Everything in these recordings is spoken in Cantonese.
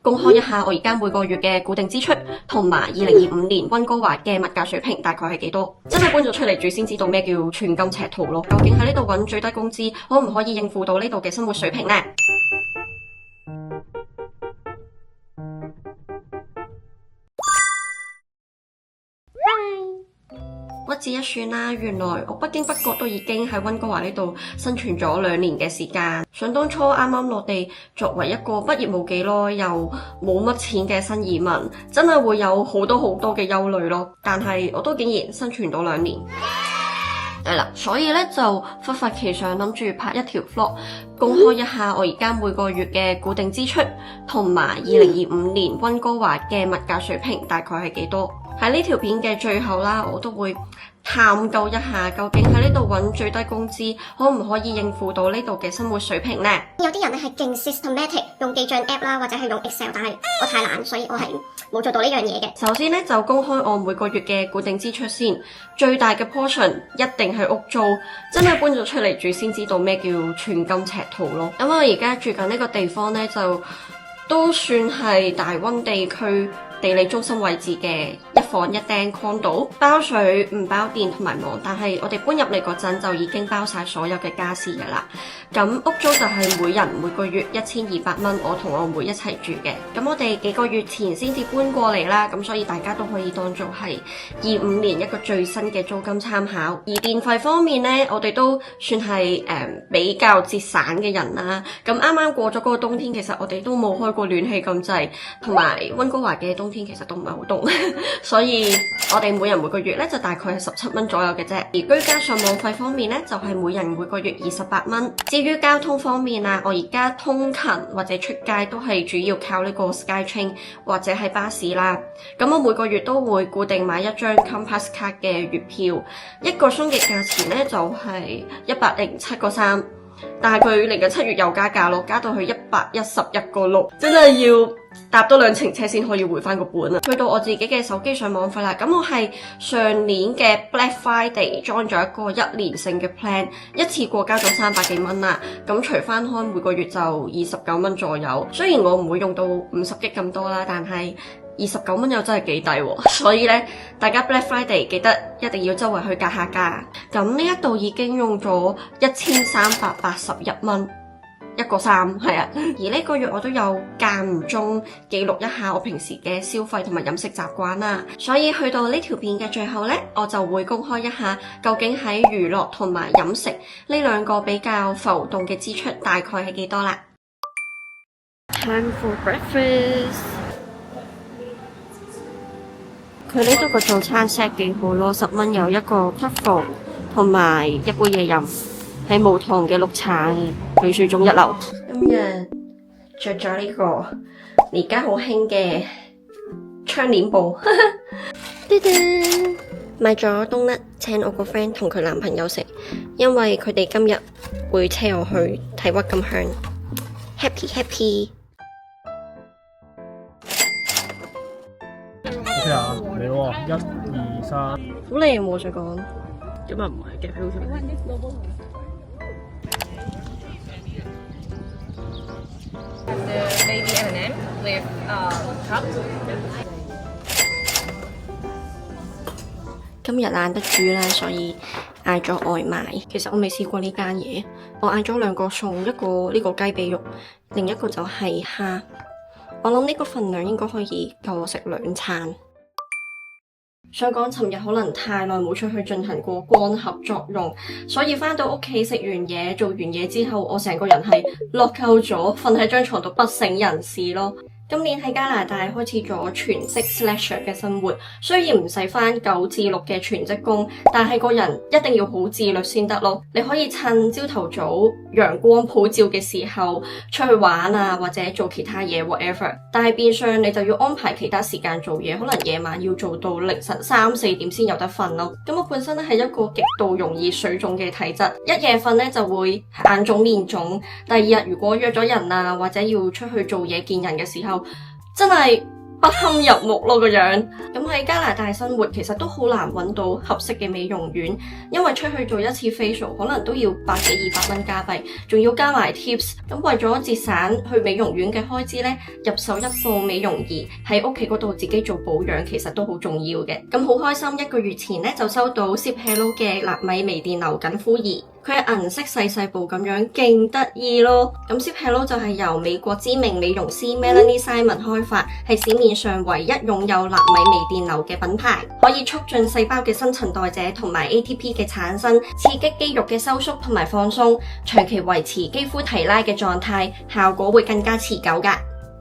公開一下我而家每個月嘅固定支出，同埋2025年溫哥華嘅物價水平大概係幾多？真係搬咗出嚟住先知道咩叫寸金尺土咯。究竟喺呢度揾最低工資，可唔可以應付到呢度嘅生活水平呢？屈指一算啦，原來我不經不覺都已經喺溫哥華呢度生存咗2年嘅時間。想當初啱啱落地，作為一個畢業冇幾耐又冇乜錢嘅新移民，真係會有好多嘅憂慮咯。但係我都竟然生存到2年。係啦，所以咧就忽發奇想，諗住拍一條 vlog， 公開一下我而家每個月嘅固定支出，同埋2025年溫哥華嘅物價水平大概係幾多。喺呢條片嘅最後啦，我都會探究一下，究竟喺呢度揾最低工資，可唔可以應付到呢度嘅生活水平呢？有啲人咧係勁 systematic 用記帳 app 啦，或者係用 Excel， 但係我太懶，所以我係冇做到呢樣嘢嘅。首先咧就公開我每個月嘅固定支出先，最大嘅 portion 一定係屋租，真係搬咗出嚟住先知道咩叫寸金尺土咯。咁我而家住緊呢個地方咧，就都算係大溫地區地理中心位置嘅1房1廳 condo， 包水唔包電同埋網，但係我哋搬入嚟嗰陣就已經包晒所有嘅家私㗎啦。咁屋租就係每人每個月1200蚊，我同我妹一齊住嘅。咁我哋幾個月前先至搬過嚟啦，咁所以大家都可以當做係25年一個最新嘅租金參考。而電費方面呢，我哋都算係比較節省嘅人啦。咁啱啱過咗嗰個冬天，其實我哋都冇開過暖氣咁滯，同埋溫哥華嘅冬天其實都唔係好凍，所以我哋每人每個月咧就大概係17蚊左右嘅啫。而居家上網費方面咧，就係每人每個月28蚊。至於交通方面啊，我而家通勤或者出街都係主要靠呢個 SkyTrain 或者係巴士啦。咁我每個月都會固定買一張 Compass 卡嘅月票，一個鐘嘅價錢咧就係107個3，但係佢嚟緊7月又加價咯，加到去111個6，真係要搭多2程車先可以回翻個本啊！去到我自己嘅手機上網費啦，咁我係上年嘅 Black Friday 裝咗一個1年性嘅 plan， 一次過交咗300幾蚊啦，咁除翻開每個月就29蚊左右。雖然我唔會用到50G 咁多啦，但係29蚊又真係幾抵喎，所以咧大家 Black Friday 記得一定要周圍去格下價。咁呢一度已經用咗1381蚊。1個3，係啊，而呢個月我都有間唔中記錄一下我平時嘅消費同埋飲食習慣啦，所以去到呢條片嘅最後呢，我就會公開一下究竟喺娛樂同埋飲食呢2個比較浮動嘅支出大概係幾多啦。Time for breakfast。佢呢度個早餐 set 幾好咯，10蚊有一個 truffle 同埋一杯嘢飲。係無糖嘅綠茶，佢水中一流。今日着咗呢個而家好興嘅窗簾布，嘟嘟買咗冬甩請我個 friend 同佢男朋友食，因為佢哋今日會車我去睇鬱金香。Happy happy。OK 啊，嚟喎，1、2、3。好靚喎，想講。今日唔係嘅，好似。Baby M&M with cup。今日懶得煮啦，所以嗌咗外賣。其實我未試過呢間嘢，我嗌咗2個餸，一個呢個雞髀肉，另一個就係蝦。我諗呢個份量應該可以夠我食2餐。想講尋日可能太耐冇出去進行過光合作用，所以返到屋企食完嘢做完嘢之後，我成個人係落夠咗，瞓喺張床度不省人事咯。今年喺加拿大開始咗全職 slasher 嘅生活，雖然唔使返9至6嘅全職工，但係個人一定要好自律先得咯。你可以趁朝頭早陽光普照嘅時候出去玩啊，或者做其他嘢 whatever， 但係變相你就要安排其他時間做嘢，可能夜晚要做到凌晨3、4點先有得瞓咯。咁我本身咧係一個極度容易水腫嘅體質，一夜瞓咧就會眼腫面腫，第2日如果約咗人啊或者要出去做嘢見人嘅時候，真係不堪入目咯個樣。咁喺加拿大生活其實都好難揾到合適嘅美容院，因為出去做一次 facial 可能都要百幾200蚊加幣，仲要加埋 tips。咁為咗節省去美容院嘅開支呢，入手一部美容儀喺屋企嗰度自己做保養其實都好重要嘅。咁好開心，1個月前呢就收到 Zip Hello 嘅納米微電流緊膚儀。佢係銀色細細部咁樣，勁得意咯！咁 Zip Hello 就係由美國知名美容師 Melanie Simon 開發，係市面上唯一擁有納米微電流嘅品牌，可以促進細胞嘅新陳代謝同埋 ATP 嘅產生，刺激肌肉嘅收縮同埋放鬆，長期維持肌膚提拉嘅狀態，效果會更加持久㗎。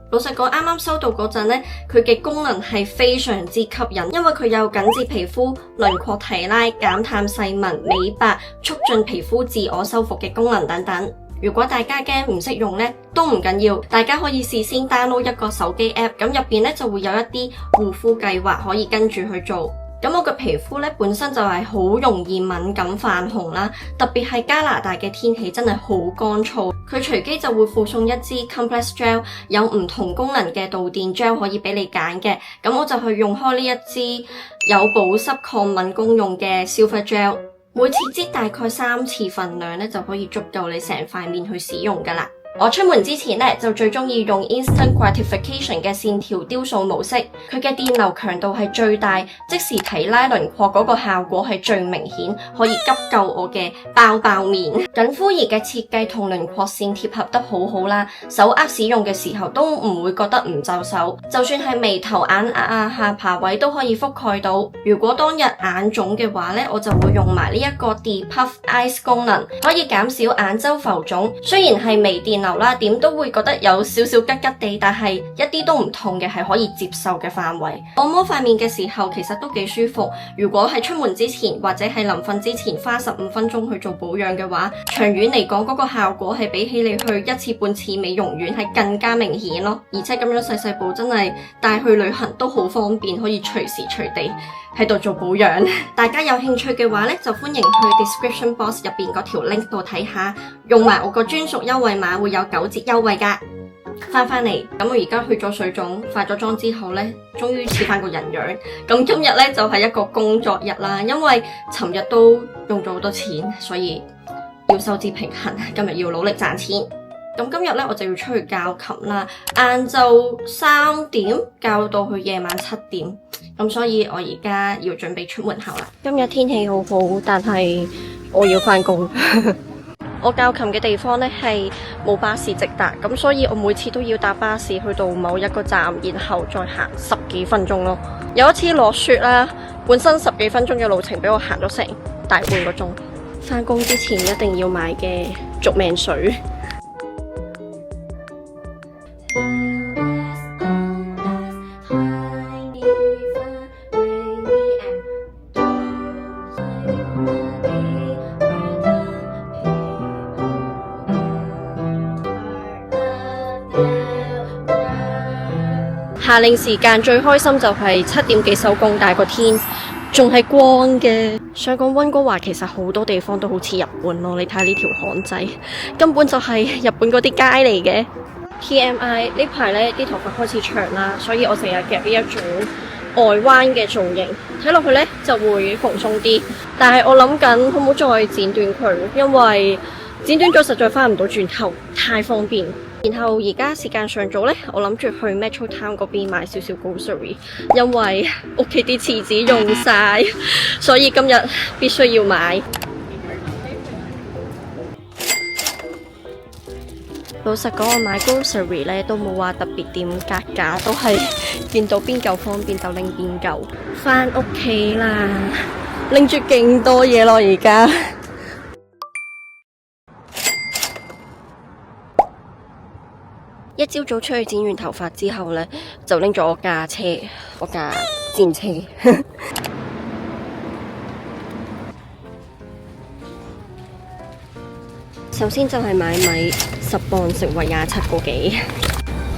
老實講，啱啱收到嗰陣呢，佢嘅功能係非常之吸引，因為佢有緊緻皮膚、輪廓提拉、減淡細紋、美白、促進皮膚自我修復嘅功能等等。如果大家驚唔識用呢，都唔緊要，大家可以事先 download 一個手機 app， 咁入邊呢就會有一啲護膚計劃可以跟住去做。咁我嘅皮膚呢本身就係好容易敏感泛紅啦，特別係加拿大嘅天氣真係好乾燥，佢隨機就會附送一支 Complex Gel， 有唔同功能嘅導電 gel 可以俾你揀嘅。咁我就去用開呢一支有保濕抗敏功用嘅 Silver Gel， 每次擠大概3次份量呢就可以足夠你成塊面去使用㗎喇。我出門之前呢，就最鍾意用 Instant Gratification 嘅線條雕塑模式，佢嘅電流強度係最大，即時提拉輪廓嗰個效果係最明顯，可以急救我嘅爆爆面。緊膚儀嘅設計同輪廓線貼合得好好啦，手握使用嘅時候都唔會覺得唔就手，就算係眉頭眼額下巴位都可以覆蓋到。如果當日眼腫嘅話呢，我就會用埋呢一個 Depuff Eyes 功能，可以減少眼周浮腫。雖然係微電流啦，點都會覺得有少少吉吉地，但係一啲都唔痛嘅，係可以接受嘅範圍。按摩塊面嘅時候其實都幾舒服。如果係出門之前或者係臨瞓之前花15分鐘去做保養嘅話，長遠嚟講嗰個效果係比起你去一次半次美容院係更加明顯咯。而且咁樣細細部真係帶去旅行都好方便，可以隨時隨地喺度做保養。大家有興趣嘅話呢，就歡迎去 description box 入邊嗰條 link 度睇下，用埋我個專屬優惠碼會有9折優惠㗎。翻嚟，咁我而家去咗水腫，化咗妝之後呢，終於似翻個人樣。咁今日呢，就係一個工作日啦，因為尋日都用咗好多錢，所以要收支平衡，今日要努力賺錢。咁今日呢，我就要出去教琴啦，晏晝3點教到去夜晚7點，咁所以我而家要準備出門口啦。今日天氣好好，但係我要翻工。我教琴嘅地方呢係冇巴士直達，咁所以我每次都要搭巴士去到某一個站，然後再行10幾分鐘咯。有一次落雪啦，本身10幾分鐘嘅路程俾我行咗成大半個鐘。翻工之前一定要買嘅續命水。夏令時間最開心就係7點幾收工，但係個天仲係光嘅。想講溫哥華其實好多地方都好似日本咯，你睇下呢條巷仔，根本就係日本嗰啲街嚟嘅。TMI 呢排呢啲頭髮開始長啦，所以我成日夾呢一種外彎嘅造型，睇落去呢就會蓬鬆啲。但係我諗緊可唔可以再剪短佢，因為剪短咗實在翻唔到轉頭，太方便。然後而家時間尚早呢，我諗住去 Metro Town 嗰邊買少少 grocery， 因為屋企啲廁紙用晒，所以今日必須要買。老實講，我買 grocery 呢都冇話特別點格價，都係見到邊嚿方便就拎邊嚿。返屋企啦，拎住勁多嘢咯而家。一朝早出去剪完頭髮之後呢，就拎咗我架車，我架戰車。首先就係買米，10磅成為27個幾。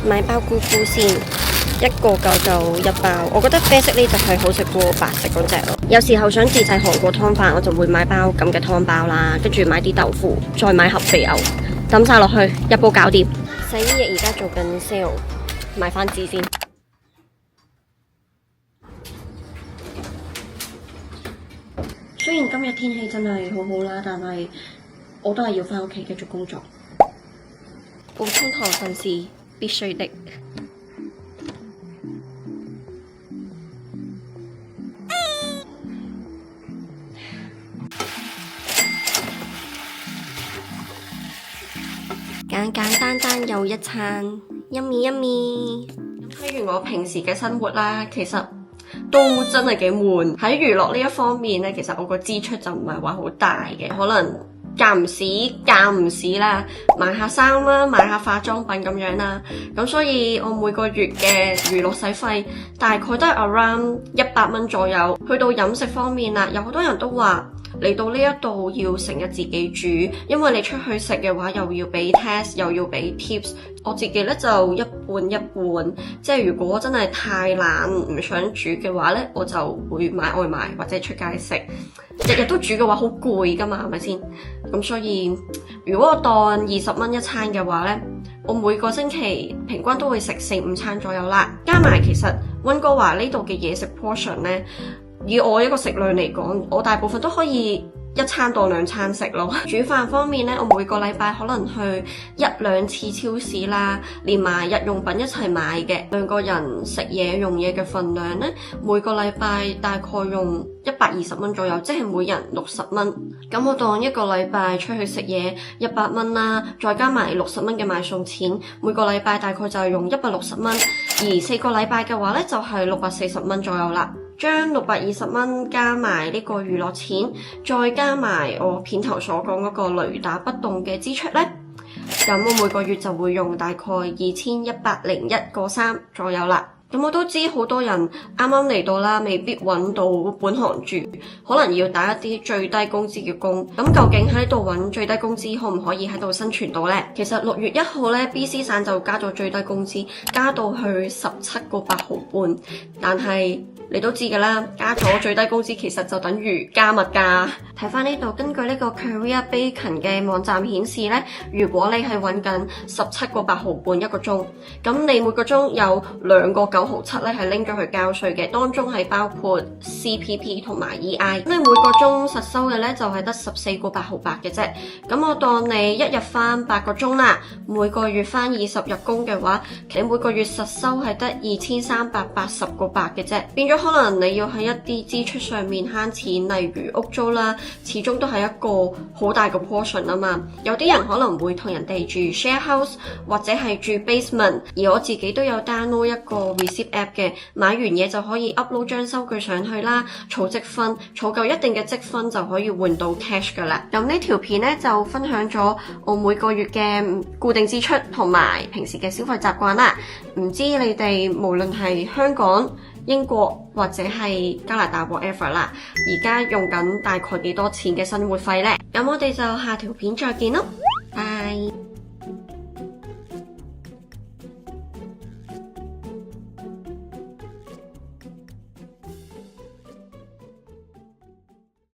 買包菇菇先，一個夠就1包。我覺得啡色呢就係好食過白色嗰隻咯。有時候想自製韓國湯飯，我就會買包咁嘅湯包啦，跟住買啲豆腐，再買盒肥牛，抌晒落去，一煲搞掂。洗衣液而家做緊 sale， 買翻支先。雖然今日天氣真係好好啦，但係我都係要返屋企繼續工作。補充糖分是必須的。簡簡單單又一餐，yummy yummy。睇完我平時嘅生活啦，其實都真係幾悶。喺娛樂呢一方面咧，其實我個支出就唔係話好大嘅，可能間唔時啦，買下衫啦，買下化妝品咁樣啦。咁所以我每個月嘅娛樂使費大概都係 around 100蚊左右。去到飲食方面啦，有好多人都話嚟到呢一度要成日自己煮，因為你出去食嘅話又要俾 tax 又要俾 tips。我自己咧就一半一半，即係如果真係太懶唔想煮嘅話咧，我就會買外賣或者出街食。日日都煮嘅話好攰噶嘛，係咪先？咁所以如果我當20蚊一餐嘅話咧，我每個星期平均都會食4-5餐左右啦。加埋其實溫哥華呢度嘅嘢食 portion 咧，以我一個食量嚟講，我大部分都可以1餐到2餐食咯。煮飯方面咧，我每個禮拜可能去1-2次超市啦，連埋日用品一齊買嘅。2個人食嘢用嘢嘅份量咧，每個禮拜大概用120蚊左右，即係每人60蚊。咁我當一個禮拜出去食嘢100蚊啦，再加埋60蚊嘅買餸錢，每個禮拜大概就係用160蚊。而4個禮拜嘅話咧，就係640蚊左右啦。將620蚊加埋呢個娛樂錢，再加埋我片頭所講嗰個雷打不動嘅支出呢，咁我每個月就會用大概2101個3左右啦。咁我都知好多人啱啱嚟到啦，未必揾到本行住，可能要打一啲最低工資嘅工。咁究竟喺度揾最低工資可唔可以喺度生存到呢？其實6月1號咧 ，BC 省就加咗最低工資，加到去17個8毫半。但係你都知㗎啦，加咗最低工資其實就等於加物價。睇翻呢度，根據呢個 Career Bacon 嘅網站顯示咧，如果你係揾緊17個8毫半一個鐘，咁你每個鐘有2個9毫7咧係拎咗去交稅嘅，當中係包括 CPP 同埋 EI。咁你每個鐘實收嘅咧就係得14個8毫8嘅啫。咁我當你一日翻8個鐘啦，每個月翻20日工嘅話，你每個月實收係得2380個8嘅啫。變咗可能你要喺一啲支出上面慳錢，例如屋租啦，始終都係一個好大個 portion 啊嘛。有啲人可能會同人哋住 share house 或者係住 basement， 而我自己都有 download 一個 receipt app 嘅，買完嘢就可以 upload 張收據上去啦，儲積分，儲夠一定嘅積分就可以換到 cash 噶啦。咁呢條片咧就分享咗我每個月嘅固定支出同埋平時嘅消費習慣啦。唔知你哋無論係香港、英國或者係加拿大 whatever 啦，而家用緊大概幾多錢嘅生活費呢？咁我哋就下條片再見咯，拜。